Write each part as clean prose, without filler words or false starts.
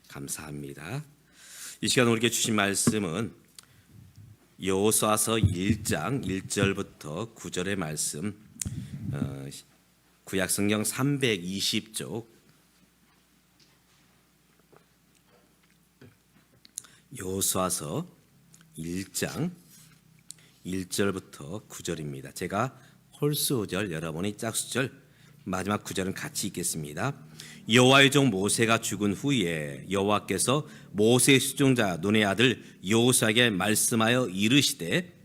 감사합니다. 이 시간 우리에게 주신 말씀은 여호수아서 1장 1절부터 9절의 말씀, 구약성경 320쪽 여호수아서 1장 1절부터 9절입니다. 제가 홀수절, 여러분이 짝수절, 마지막 9절은 같이 읽겠습니다. 여호와의 종 모세가 죽은 후에 여호와께서 모세의 수종자 눈의 아들 여호수아에게 말씀하여 이르시되,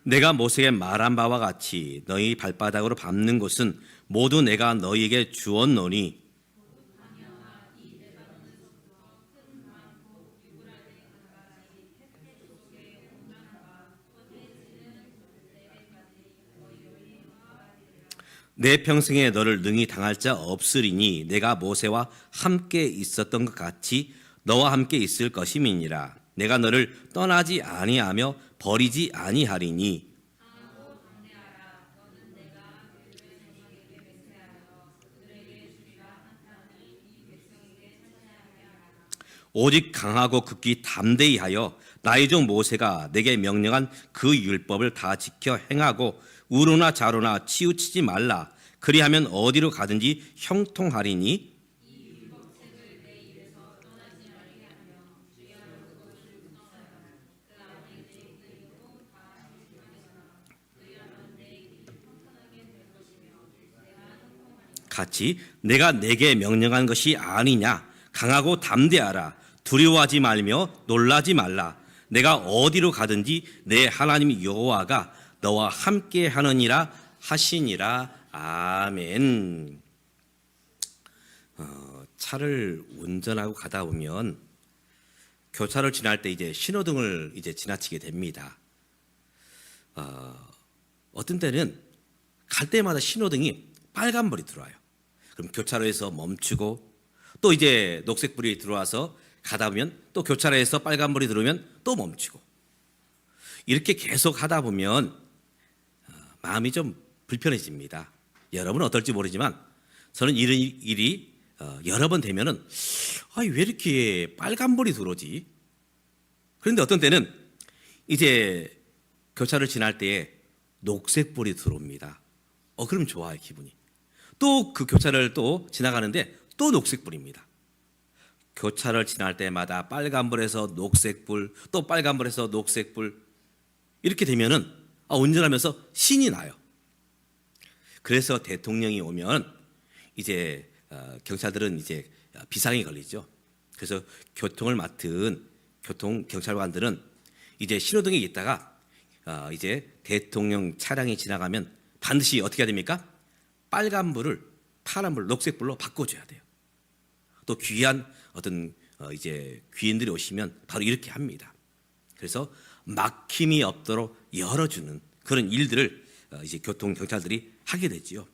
내가 모세에게 말한 바와 같이 너희 발바닥으로 밟는 곳은 모두 내가 너희에게 주었노니 내 평생에 너를 능히 당할 자 없으리니 내가 모세와 함께 있었던 것 같이 너와 함께 있을 것임이니라. 내가 너를 떠나지 아니하며 버리지 아니하리니 오직 강하고 극히 담대히 하여 나의 종 모세가 내게 명령한 그 율법을 다 지켜 행하고 우로나 좌로나 치우치지 말라. 그리하면 어디로 가든지 형통하리니 같이 내가 내게 명령한 것이 아니냐. 강하고 담대하라. 두려워하지 말며 놀라지 말라. 내가 어디로 가든지 내 하나님 여호와가 너와 함께 하느니라 하시니라. 아멘. 차를 운전하고 가다 보면 교차를 지날 때 이제 신호등을 이제 지나치게 됩니다. 어떤 때는 갈 때마다 신호등이 빨간불이 들어와요. 그럼 교차로에서 멈추고 또 이제 녹색불이 들어와서 가다 보면 또 교차로에서 빨간불이 들어오면 또 멈추고 이렇게 계속 하다 보면 마음이 좀 불편해집니다. 여러분은 어떨지 모르지만 저는 이런 일이 여러 번 되면은 왜 이렇게 빨간불이 들어오지? 그런데 어떤 때는 이제 교차를 지날 때에 녹색불이 들어옵니다. 그럼 좋아요, 기분이. 또 그 교차를 또 지나가는데 또 녹색불입니다. 교차를 지날 때마다 빨간불에서 녹색불, 또 빨간불에서 녹색불, 이렇게 되면은 운전하면서 신이 나요. 그래서 대통령이 오면 이제 경찰들은 이제 비상이 걸리죠. 그래서 교통을 맡은 교통 경찰관들은 이제 신호등에 있다가 이제 대통령 차량이 지나가면 반드시 어떻게 해야 됩니까? 빨간불을 파란불, 녹색불로 바꿔줘야 돼요. 또 귀한 어떤 이제 귀인들이 오시면 바로 이렇게 합니다. 그래서 막힘이 없도록 열어주는 그런 일들을 이제 교통 경찰들이 하게 되지요.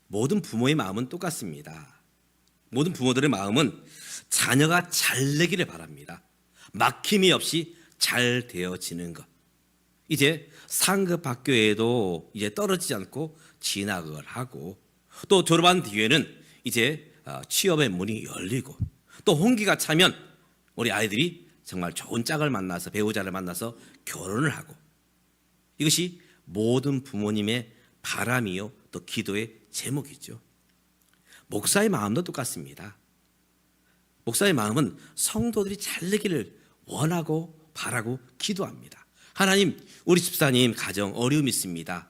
모든 부모의 마음은 똑같습니다. 모든 부모들의 마음은 자녀가 잘 되기를 바랍니다. 막힘이 없이 잘 되어지는 것. 이제 상급 학교에도 이제 떨어지지 않고 진학을 하고 또 졸업한 뒤에는 이제 취업의 문이 열리고 또 홍기가 차면 우리 아이들이 정말 좋은 짝을 만나서 배우자를 만나서 결혼을 하고 이것이 모든 부모님의 바람이요 또 기도의 제목이죠. 목사의 마음도 똑같습니다. 목사의 마음은 성도들이 잘 되기를 원하고 바라고 기도합니다. 하나님, 우리 집사님 가정 어려움이 있습니다.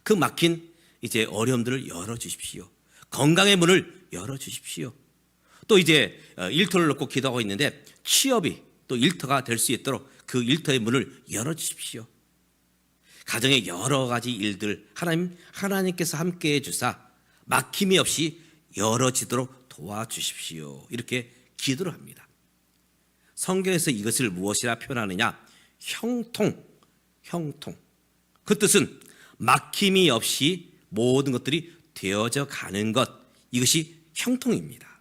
그 막힌 이제 어려움들을 열어주십시오. 건강의 문을 열어주십시오. 또 이제 일터를 놓고 기도하고 있는데 취업이 또 일터가 될 수 있도록 그 일터의 문을 열어주십시오. 가정의 여러 가지 일들 하나님께서 함께해 주사 막힘이 없이 열어지도록 도와주십시오. 이렇게 기도를 합니다. 성경에서 이것을 무엇이라 표현하느냐? 형통. 그 뜻은 막힘이 없이 모든 것들이 되어져 가는 것, 이것이 형통입니다.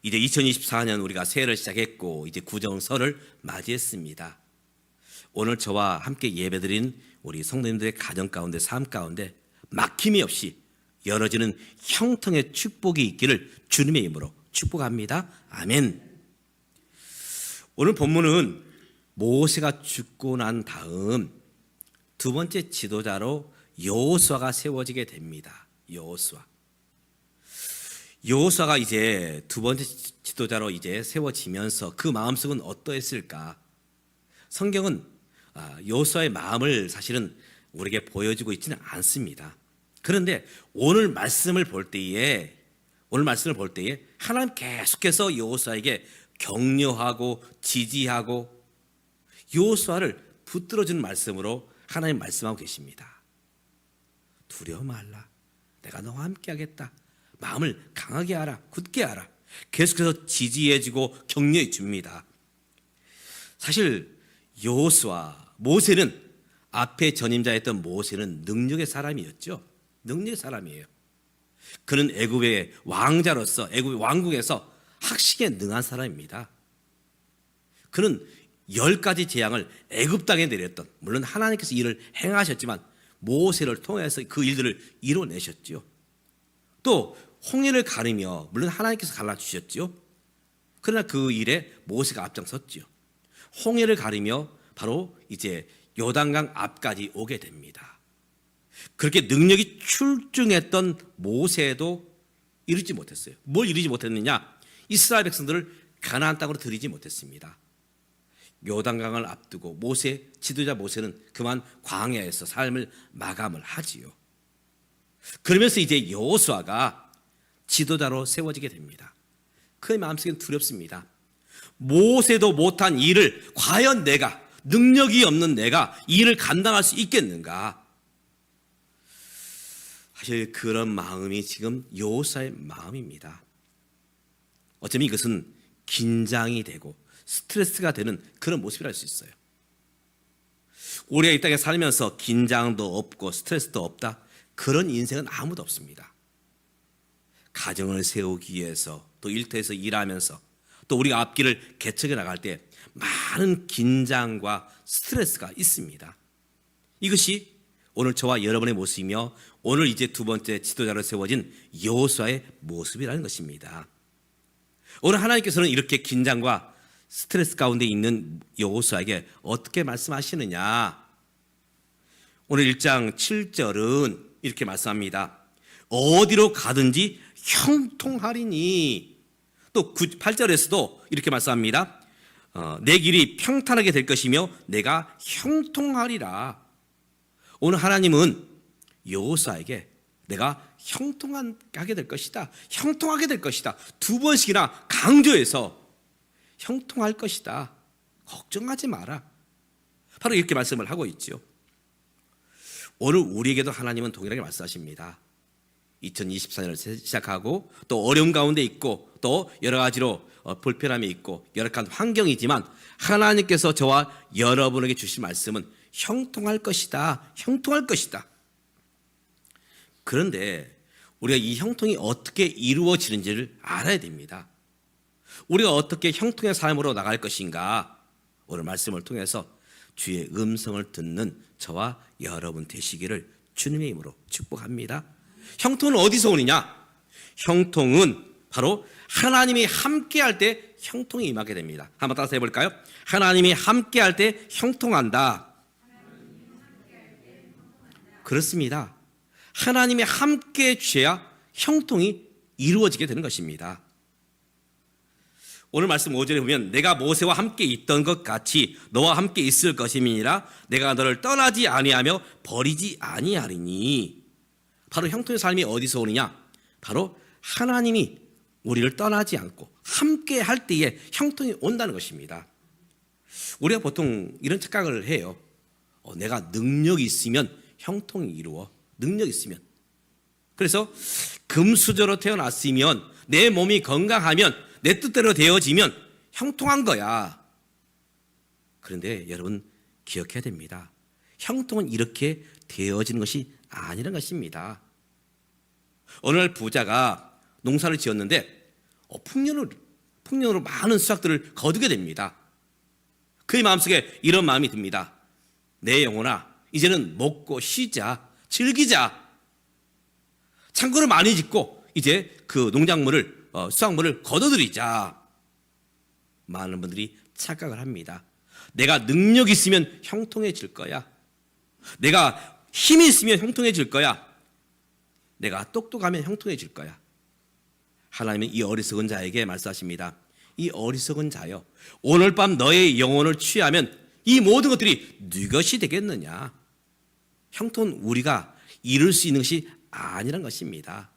이제 2024년 우리가 새해를 시작했고 이제 구정설을 맞이했습니다. 오늘 저와 함께 예배드린 우리 성도님들의 가정 가운데 삶 가운데 막힘이 없이 열어지는 형통의 축복이 있기를 주님의 이름으로 축복합니다. 아멘. 오늘 본문은 모세가 죽고 난 다음 두 번째 지도자로 여호수아가 세워지게 됩니다. 여호수아가 이제 두 번째 지도자로 이제 세워지면서 그 마음속은 어떠했을까? 성경은 여호수아의 마음을 사실은 우리에게 보여주고 있지는 않습니다. 그런데 오늘 말씀을 볼 때에 하나님 계속해서 여호수아에게 격려하고 지지하고 여호수아를 붙들어주는 말씀으로 하나님 말씀하고 계십니다. 두려워 말라. 내가 너와 함께 하겠다. 마음을 강하게 하라. 굳게 하라. 계속해서 지지해주고 격려해 줍니다. 사실 여호수아, 모세는 앞에 전임자였던 모세는 능력의 사람이었죠. 능력의 사람이에요. 그는 애굽의 왕자로서 애굽의 왕국에서 학식에 능한 사람입니다. 그는 10가지 재앙을 애굽 땅에 내렸던, 물론 하나님께서 일을 행하셨지만 모세를 통해서 그 일들을 이뤄내셨죠. 또 홍해를 가르며, 물론 하나님께서 갈라주셨죠. 그러나 그 일에 모세가 앞장섰죠. 홍해를 가르며 바로 이제 요단강 앞까지 오게 됩니다. 그렇게 능력이 출중했던 모세도 이루지 못했어요. 뭘 이루지 못했느냐? 이스라엘 백성들을 가나안 땅으로 들이지 못했습니다. 요단강을 앞두고 지도자 모세는 그만 광야에서 삶을 마감을 하지요. 그러면서 이제 여호수아가 지도자로 세워지게 됩니다. 그의 마음속엔 두렵습니다. 모세도 못한 일을 과연 능력이 없는 내가 이 일을 감당할 수 있겠는가? 사실 그런 마음이 지금 여호수아의 마음입니다. 어쩌면 이것은 긴장이 되고 스트레스가 되는 그런 모습이라 할 수 있어요. 우리가 이 땅에 살면서 긴장도 없고 스트레스도 없다, 그런 인생은 아무도 없습니다. 가정을 세우기 위해서, 또 일터에서 일하면서, 또 우리가 앞길을 개척해 나갈 때 많은 긴장과 스트레스가 있습니다. 이것이 오늘 저와 여러분의 모습이며 오늘 이제 두 번째 지도자로 세워진 여호수아의 모습이라는 것입니다. 오늘 하나님께서는 이렇게 긴장과 스트레스 가운데 있는 여호수아에게 어떻게 말씀하시느냐? 오늘 1장 7절은 이렇게 말씀합니다. 어디로 가든지 형통하리니. 또 8절에서도 이렇게 말씀합니다. 내 길이 평탄하게 될 것이며 내가 형통하리라. 오늘 하나님은 여호수아에게 내가 형통하게 될 것이다, 형통하게 될 것이다, 두 번씩이나 강조해서 형통할 것이다, 걱정하지 마라, 바로 이렇게 말씀을 하고 있죠. 오늘 우리에게도 하나님은 동일하게 말씀하십니다. 2024년을 시작하고 또 어려움 가운데 있고 또 여러 가지로 불편함이 있고 열악한 환경이지만 하나님께서 저와 여러분에게 주신 말씀은 형통할 것이다, 형통할 것이다. 그런데 우리가 이 형통이 어떻게 이루어지는지를 알아야 됩니다. 우리가 어떻게 형통의 삶으로 나갈 것인가? 오늘 말씀을 통해서 주의 음성을 듣는 저와 여러분 되시기를 주님의 이름으로 축복합니다. 형통은 어디서 오느냐? 형통은 바로 하나님이 함께할 때 형통이 임하게 됩니다. 한번 따라서 해볼까요? 하나님이 함께할 때 형통한다. 그렇습니다. 하나님이 함께해 주셔야 형통이 이루어지게 되는 것입니다. 오늘 말씀 5절에 보면 내가 모세와 함께 있던 것 같이 너와 함께 있을 것임이니라. 내가 너를 떠나지 아니하며 버리지 아니하리니. 바로 형통의 삶이 어디서 오느냐? 바로 하나님이 우리를 떠나지 않고 함께 할 때에 형통이 온다는 것입니다. 우리가 보통 이런 착각을 해요. 내가 능력이 있으면 형통이 이루어. 능력이 있으면. 그래서 금수저로 태어났으면, 내 몸이 건강하면, 내 뜻대로 되어지면 형통한 거야. 그런데 여러분 기억해야 됩니다. 형통은 이렇게 되어지는 것이 아니라는 것입니다. 어느 날 부자가 농사를 지었는데 풍년을 풍년으로 많은 수확들을 거두게 됩니다. 그의 마음속에 이런 마음이 듭니다. 내 영혼아, 이제는 먹고 쉬자, 즐기자. 창고를 많이 짓고 이제 그 농작물을 수확물을 거둬들이자. 많은 분들이 착각을 합니다. 내가 능력이 있으면 형통해질 거야. 내가 힘이 있으면 형통해질 거야. 내가 똑똑하면 형통해질 거야. 하나님은 이 어리석은 자에게 말씀하십니다. 이 어리석은 자여, 오늘 밤 너의 영혼을 취하면 이 모든 것들이 네 것이 되겠느냐. 형통은 우리가 이룰 수 있는 것이 아니란 것입니다.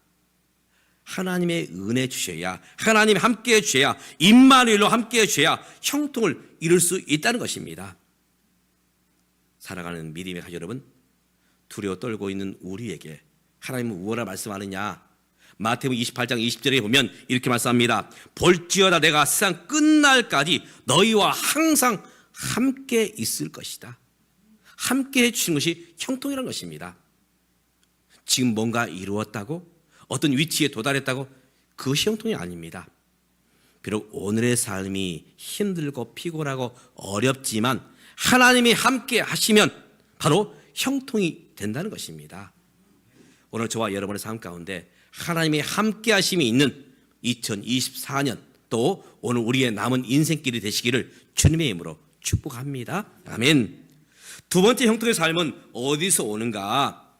하나님의 은혜 주셔야, 하나님이 함께해 주셔야, 임마누엘로 함께해 주셔야 형통을 이룰 수 있다는 것입니다. 살아가는 믿음의 가족 여러분, 두려워 떨고 있는 우리에게 하나님은 무엇라 말씀하느냐. 마태복음 28장 20절에 보면 이렇게 말씀합니다. 볼지어다 내가 세상 끝날까지 너희와 항상 함께 있을 것이다. 함께 해주신 것이 형통이라는 것입니다. 지금 뭔가 이루었다고, 어떤 위치에 도달했다고, 그것이 형통이 아닙니다. 비록 오늘의 삶이 힘들고 피곤하고 어렵지만 하나님이 함께 하시면 바로 형통이 된다는 것입니다. 오늘 저와 여러분의 삶 가운데 하나님의 함께 하심이 있는 2024년, 또 오늘 우리의 남은 인생길이 되시기를 주님의 이름으로 축복합니다. 아멘. 두 번째 형통의 삶은 어디서 오는가?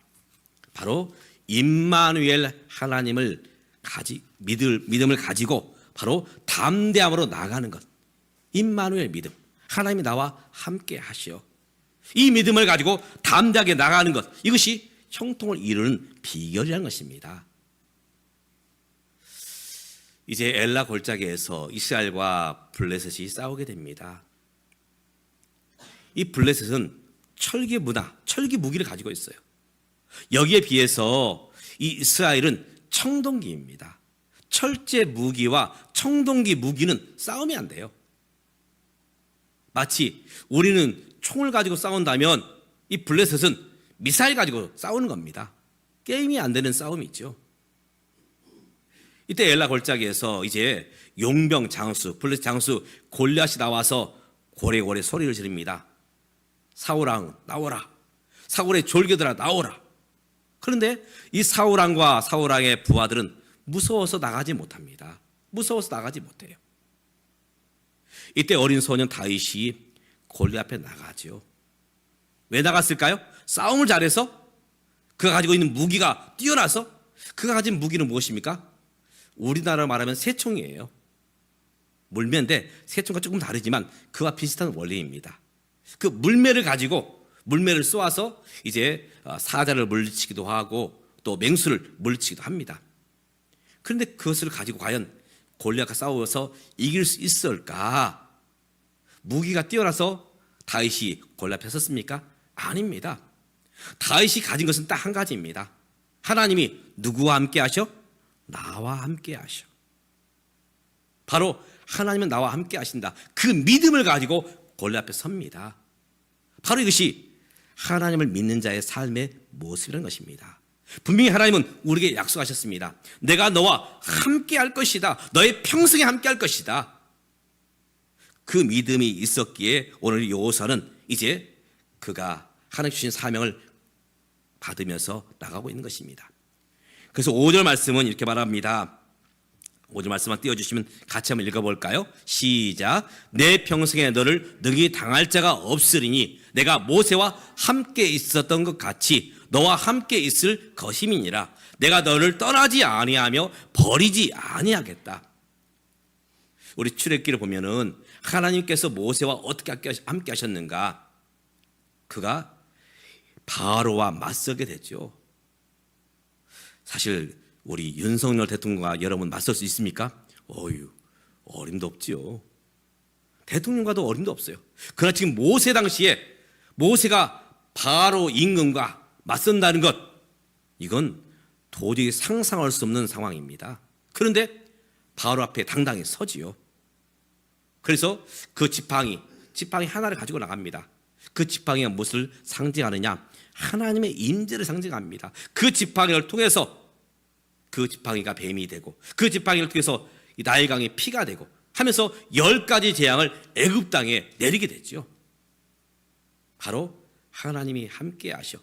바로 임마누엘 하나님을 믿음을 가지고 바로 담대함으로 나가는 것. 임마누엘 믿음. 하나님이 나와 함께 하시오. 이 믿음을 가지고 담대하게 나가는 것. 이것이 형통을 이루는 비결이라는 것입니다. 이제 엘라 골짜기에서 이스라엘과 블레셋이 싸우게 됩니다. 이 블레셋은 철기 문화, 철기 무기를 가지고 있어요. 여기에 비해서 이 이스라엘은 청동기입니다. 철제 무기와 청동기 무기는 싸움이 안 돼요. 마치 우리는 총을 가지고 싸운다면 이 블레셋은 미사일 가지고 싸우는 겁니다. 게임이 안 되는 싸움이죠. 이때 엘라 골짜기에서 이제 용병 장수, 블레셋 장수 골리앗이 나와서 고래고래 소리를 지릅니다. 사울왕 나오라. 사울의 졸개들아 나오라. 그런데 이 사울왕과 사울왕의 부하들은 무서워서 나가지 못합니다. 무서워서 나가지 못해요. 이때 어린 소년 다윗이 골리앗 앞에 나가죠. 왜 나갔을까요? 싸움을 잘해서? 그가 가지고 있는 무기가 뛰어나서? 그가 가진 무기는 무엇입니까? 우리나라로 말하면 새총이에요. 물매인데 새총과 조금 다르지만 그와 비슷한 원리입니다. 그 물매를 가지고 물매를 쏘아서 이제 사자를 물리치기도 하고 또 맹수를 물리치기도 합니다. 그런데 그것을 가지고 과연 골리앗과 싸워서 이길 수 있을까? 무기가 뛰어나서 다윗이 골리앗 앞에 섰습니까? 아닙니다. 다윗이 가진 것은 딱 한 가지입니다. 하나님이 누구와 함께 하셔? 나와 함께 하셔. 바로 하나님은 나와 함께 하신다. 그 믿음을 가지고 골리앗 앞에 섭니다. 바로 이것이 하나님을 믿는 자의 삶의 모습이라는 것입니다. 분명히 하나님은 우리에게 약속하셨습니다. 내가 너와 함께 할 것이다. 너의 평생에 함께 할 것이다. 그 믿음이 있었기에 오늘 여호수아는 이제 그가 하나님 주신 사명을 받으면서 나가고 있는 것입니다. 그래서 5절 말씀은 이렇게 말합니다. 5절 말씀만 띄워주시면 같이 한번 읽어볼까요? 시작. 내 평생에 너를 능히 당할 자가 없으리니 내가 모세와 함께 있었던 것 같이 너와 함께 있을 것임이니라. 내가 너를 떠나지 아니하며 버리지 아니하겠다. 우리 출애굽기를 보면은 하나님께서 모세와 어떻게 함께 하셨는가? 그가 바로와 맞서게 됐죠. 사실 우리 윤석열 대통령과 여러분 맞설 수 있습니까? 어림도 없지요. 대통령과도 어림도 없어요. 그러나 지금 모세 당시에 모세가 바로 임금과 맞선다는 것, 이건 도저히 상상할 수 없는 상황입니다. 그런데 바로 앞에 당당히 서지요. 그래서 그 지팡이 하나를 가지고 나갑니다. 그 지팡이가 무엇을 상징하느냐? 하나님의 임재를 상징합니다. 그 지팡이를 통해서 그 지팡이가 뱀이 되고 그 지팡이를 통해서 이 나일강이 피가 되고 하면서 10가지 재앙을 애굽 땅에 내리게 됐죠. 바로 하나님이 함께 하셔.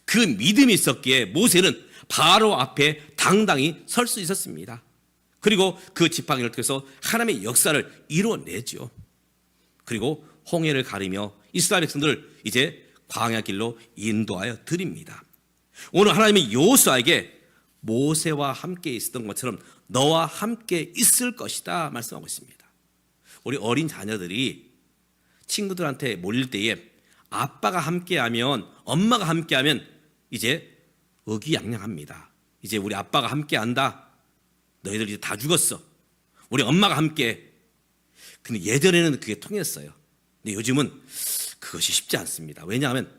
그 믿음이 있었기에 모세는 바로 앞에 당당히 설 수 있었습니다. 그리고 그 지팡이를 통해서 하나님의 역사를 이루어내죠. 그리고 홍해를 가르며 이스라엘 백성들을 이제 광야 길로 인도하여 드립니다. 오늘 하나님이 여호수아에게 모세와 함께 있었던 것처럼 너와 함께 있을 것이다 말씀하고 있습니다. 우리 어린 자녀들이 친구들한테 몰릴 때에 아빠가 함께하면, 엄마가 함께하면 이제 의기양양합니다. 이제 우리 아빠가 함께한다. 너희들 이제 다 죽었어. 우리 엄마가 함께. 근데 예전에는 그게 통했어요. 근데 요즘은 그것이 쉽지 않습니다. 왜냐하면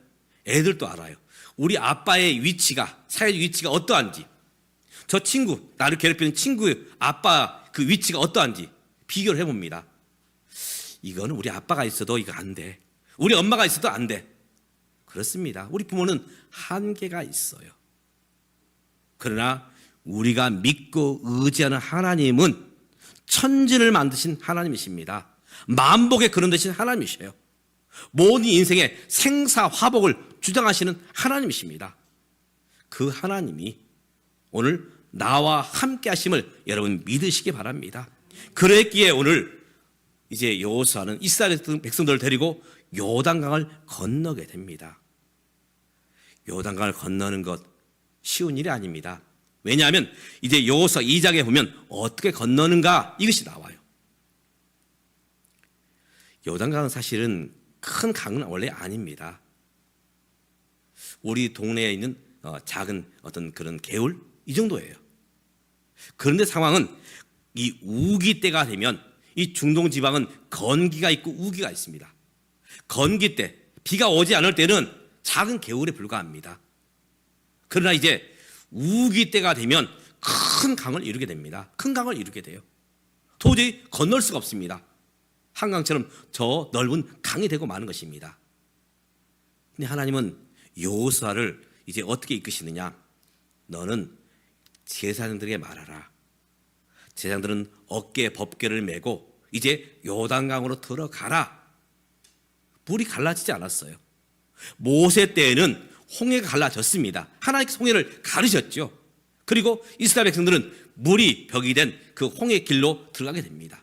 애들도 알아요. 우리 아빠의 위치가, 사회적 위치가 어떠한지, 저 친구, 나를 괴롭히는 친구의 아빠 그 위치가 어떠한지 비교를 해봅니다. 이거는 우리 아빠가 있어도 이거 안 돼. 우리 엄마가 있어도 안 돼. 그렇습니다. 우리 부모는 한계가 있어요. 그러나 우리가 믿고 의지하는 하나님은 천지를 만드신 하나님이십니다. 만복의 그런 되신 하나님이셔요. 모든 인생의 생사화복을 주장하시는 하나님이십니다. 그 하나님이 오늘 나와 함께 하심을 여러분 믿으시기 바랍니다. 그랬기에 오늘 이제 여호수아는 이스라엘 백성들을 데리고 요단강을 건너게 됩니다. 요단강을 건너는 것 쉬운 일이 아닙니다. 왜냐하면 이제 여호수아 2장에 보면 어떻게 건너는가 이것이 나와요. 요단강은 사실은 큰 강은 원래 아닙니다. 우리 동네에 있는 작은 어떤 그런 개울 이 정도예요. 그런데 상황은 이 우기 때가 되면 이 중동 지방은 건기가 있고 우기가 있습니다. 건기 때 비가 오지 않을 때는 작은 개울에 불과합니다. 그러나 이제 우기 때가 되면 큰 강을 이루게 됩니다. 큰 강을 이루게 돼요. 도저히 건널 수가 없습니다. 한강처럼 저 넓은 강이 되고 마는 것입니다. 근데 하나님은 여호수아를 이제 어떻게 이끄시느냐? 너는 제사장들에게 말하라. 제사장들은 어깨에 법궤를 메고 이제 요단강으로 들어가라. 물이 갈라지지 않았어요. 모세 때에는 홍해가 갈라졌습니다. 하나님께서 홍해를 가르셨죠. 그리고 이스라엘 백성들은 물이 벽이 된 그 홍해 길로 들어가게 됩니다.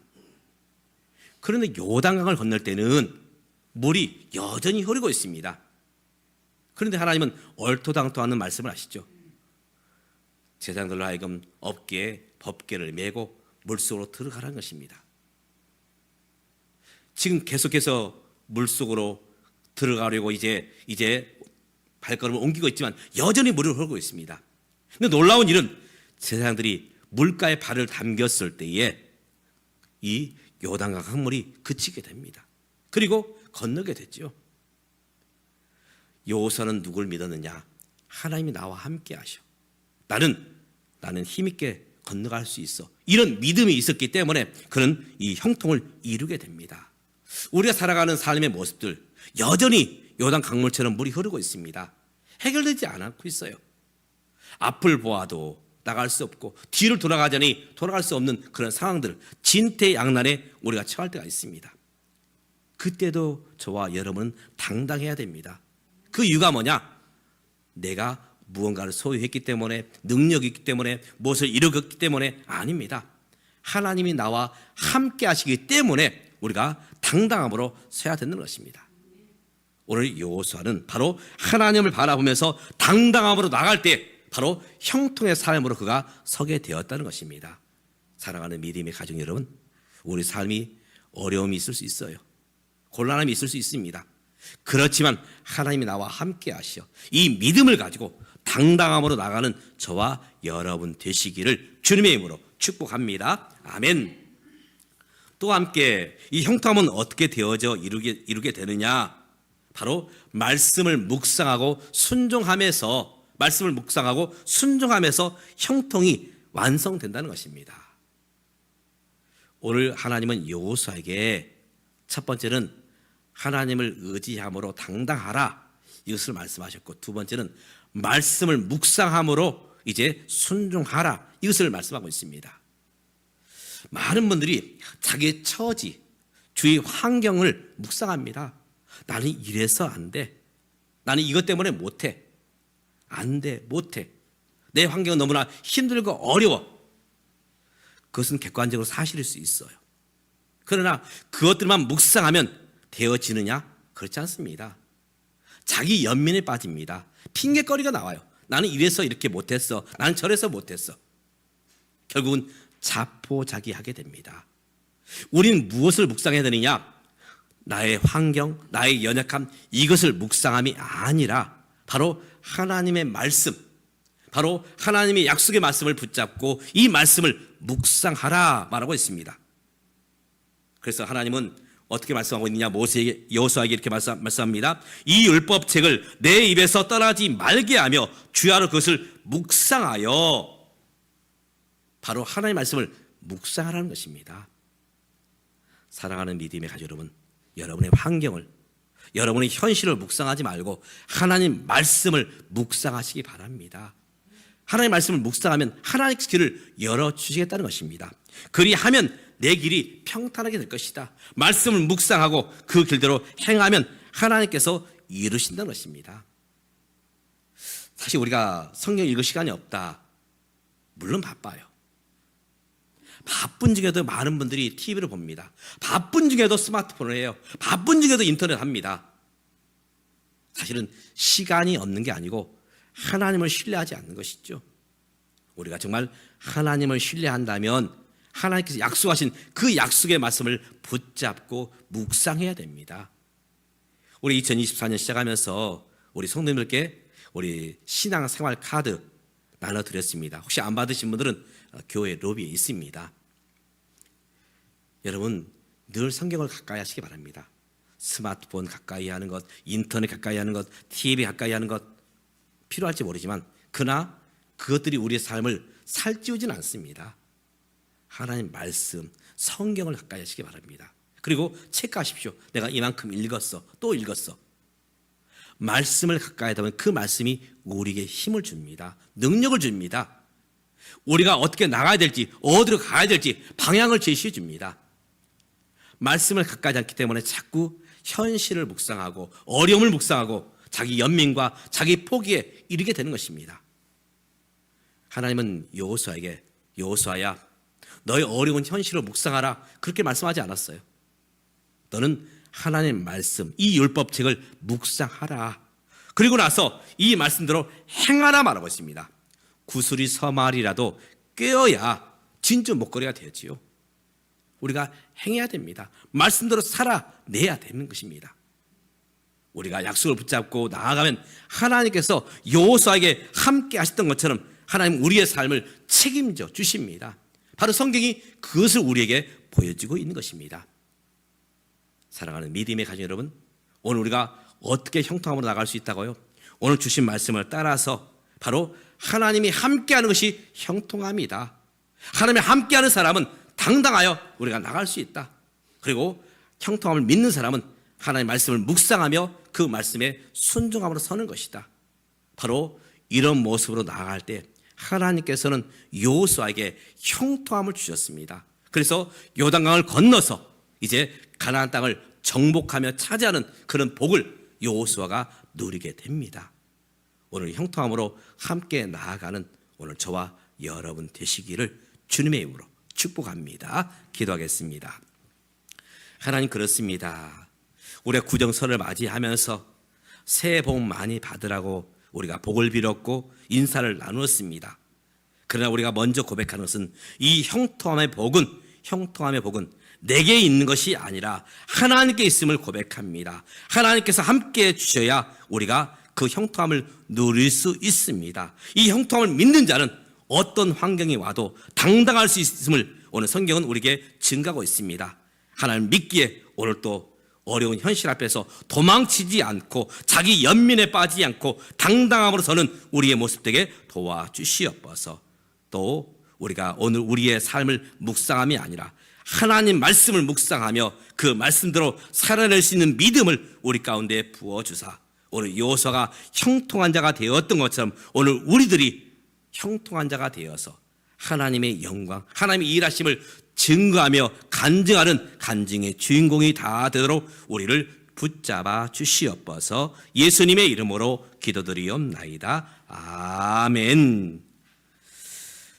그런데 요단강을 건널 때는 물이 여전히 흐르고 있습니다. 그런데 하나님은 얼토당토하는 말씀을 하시죠. 제사장들로 하여금 어깨에 법궤를 메고 물속으로 들어가라는 것입니다. 지금 계속해서 물속으로 들어가려고 이제 발걸음을 옮기고 있지만 여전히 물을 흐르고 있습니다. 근데 놀라운 일은 제사장들이 물가에 발을 담겼을 때에 이 요단강 강물이 그치게 됩니다. 그리고 건너게 됐죠. 여호수아는 누굴 믿었느냐? 하나님이 나와 함께 하셔. 나는 힘있게 건너갈 수 있어. 이런 믿음이 있었기 때문에 그는 이 형통을 이루게 됩니다. 우리가 살아가는 삶의 모습들 여전히 요단 강물처럼 물이 흐르고 있습니다. 해결되지 않고 있어요. 앞을 보아도 나갈 수 없고 뒤를 돌아가자니 돌아갈 수 없는 그런 상황들, 진퇴양난에 우리가 처할 때가 있습니다. 그때도 저와 여러분은 당당해야 됩니다. 그 이유가 뭐냐? 내가 무언가를 소유했기 때문에, 능력이 있기 때문에, 무엇을 이루었기 때문에 아닙니다. 하나님이 나와 함께 하시기 때문에 우리가 당당함으로 서야 되는 것입니다. 오늘 여호수아는 바로 하나님을 바라보면서 당당함으로 나갈 때 바로 형통의 삶으로 그가 서게 되었다는 것입니다. 사랑하는 믿음의 가족 여러분, 우리 삶이 어려움이 있을 수 있어요. 곤란함이 있을 수 있습니다. 그렇지만 하나님이 나와 함께 하시어 이 믿음을 가지고 당당함으로 나가는 저와 여러분 되시기를 주님의 이름으로 축복합니다. 아멘. 또 함께 이 형통함은 어떻게 되어져 이루게 되느냐? 바로 말씀을 묵상하고 순종하면서 형통이 완성된다는 것입니다. 오늘 하나님은 여호수아에게 첫 번째는 하나님을 의지함으로 당당하라 이것을 말씀하셨고, 두 번째는 말씀을 묵상함으로 이제 순종하라 이것을 말씀하고 있습니다. 많은 분들이 자기의 처지, 주위 환경을 묵상합니다. 나는 이래서 안 돼. 나는 이것 때문에 못해. 안 돼, 못해. 내 환경은 너무나 힘들고 어려워. 그것은 객관적으로 사실일 수 있어요. 그러나 그것들만 묵상하면 되어지느냐? 그렇지 않습니다. 자기 연민에 빠집니다. 핑계거리가 나와요. 나는 이래서 이렇게 못했어. 나는 저래서 못했어. 결국은 자포자기하게 됩니다. 우리는 무엇을 묵상해야 되느냐? 나의 환경, 나의 연약함, 이것을 묵상함이 아니라 바로 하나님의 말씀, 바로 하나님의 약속의 말씀을 붙잡고 이 말씀을 묵상하라 말하고 있습니다. 그래서 하나님은 어떻게 말씀하고 있느냐? 모세에게, 여호수아에게 이렇게 말씀합니다. 이 율법책을 내 입에서 떠나지 말게 하며 주야로 그것을 묵상하여, 바로 하나님의 말씀을 묵상하라는 것입니다. 사랑하는 믿음의 가족 여러분, 여러분의 환경을, 여러분의 현실을 묵상하지 말고 하나님 말씀을 묵상하시기 바랍니다. 하나님 말씀을 묵상하면 하나님의 길을 열어주시겠다는 것입니다. 그리하면 내 길이 평탄하게 될 것이다. 말씀을 묵상하고 그 길대로 행하면 하나님께서 이루신다는 것입니다. 사실 우리가 성경 읽을 시간이 없다. 물론 바빠요. 바쁜 중에도 많은 분들이 TV를 봅니다. 바쁜 중에도 스마트폰을 해요. 바쁜 중에도 인터넷 합니다. 사실은 시간이 없는 게 아니고 하나님을 신뢰하지 않는 것이죠. 우리가 정말 하나님을 신뢰한다면 하나님께서 약속하신 그 약속의 말씀을 붙잡고 묵상해야 됩니다. 우리 2024년 시작하면서 우리 성도님들께 우리 신앙생활 카드 나눠드렸습니다. 혹시 안 받으신 분들은 교회 로비에 있습니다. 여러분 늘 성경을 가까이 하시기 바랍니다. 스마트폰 가까이 하는 것, 인터넷 가까이 하는 것, TV 가까이 하는 것 필요할지 모르지만 그러나 그것들이 우리의 삶을 살찌우지는 않습니다. 하나님 말씀, 성경을 가까이 하시기 바랍니다. 그리고 체크하십시오. 내가 이만큼 읽었어. 또 읽었어. 말씀을 가까이 하다 보면 그 말씀이 우리에게 힘을 줍니다. 능력을 줍니다. 우리가 어떻게 나가야 될지, 어디로 가야 될지 방향을 제시해 줍니다. 말씀을 가까이 하지 않기 때문에 자꾸 현실을 묵상하고 어려움을 묵상하고 자기 연민과 자기 포기에 이르게 되는 것입니다. 하나님은 여호수아에게 여호수아야 너의 어려운 현실을 묵상하라 그렇게 말씀하지 않았어요. 너는 하나님의 말씀, 이 율법책을 묵상하라. 그리고 나서 이 말씀대로 행하라 말하고 있습니다. 구슬이 서말이라도 꿰어야 진주 목걸이가 되었지요. 우리가 행해야 됩니다. 말씀대로 살아내야 되는 것입니다. 우리가 약속을 붙잡고 나아가면 하나님께서 여호수아에게 함께 하셨던 것처럼 하나님 우리의 삶을 책임져 주십니다. 바로 성경이 그것을 우리에게 보여주고 있는 것입니다. 사랑하는 믿음의 가족 여러분, 오늘 우리가 어떻게 형통함으로 나갈 수 있다고요? 오늘 주신 말씀을 따라서 바로 하나님이 함께하는 것이 형통함이다. 하나님이 함께하는 사람은 당당하여 우리가 나갈 수 있다. 그리고 형통함을 믿는 사람은 하나님의 말씀을 묵상하며 그 말씀에 순종함으로 서는 것이다. 바로 이런 모습으로 나아갈 때 하나님께서는 여호수아에게 형통함을 주셨습니다. 그래서 요단강을 건너서 이제 가나안 땅을 정복하며 차지하는 그런 복을 여호수아가 누리게 됩니다. 오늘 형통함으로 함께 나아가는 오늘 저와 여러분 되시기를 주님의 이름으로 축복합니다. 기도하겠습니다. 하나님 그렇습니다. 우리가 구정설을 맞이하면서 새해 복 많이 받으라고 우리가 복을 빌었고 인사를 나누었습니다. 그러나 우리가 먼저 고백하는 것은 이 형통함의 복은 내게 있는 것이 아니라 하나님께 있음을 고백합니다. 하나님께서 함께 주셔야 우리가 그 형통함을 누릴 수 있습니다. 이 형통함을 믿는 자는 어떤 환경이 와도 당당할 수 있음을 오늘 성경은 우리에게 증가하고 있습니다. 하나님 믿기에 오늘 또 어려운 현실 앞에서 도망치지 않고 자기 연민에 빠지지 않고 당당함으로 서는 우리의 모습 되게 도와주시옵소서. 또 우리가 오늘 우리의 삶을 묵상함이 아니라 하나님 말씀을 묵상하며 그 말씀대로 살아낼 수 있는 믿음을 우리 가운데 부어주사 오늘 여호수아가 형통한 자가 되었던 것처럼 오늘 우리들이 형통한 자가 되어서 하나님의 영광, 하나님의 일하심을 증거하며 간증하는 간증의 주인공이 다 되도록 우리를 붙잡아 주시옵소서. 예수님의 이름으로 기도드리옵나이다. 아멘.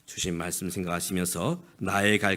주신 말씀 생각하시면서 나의 갈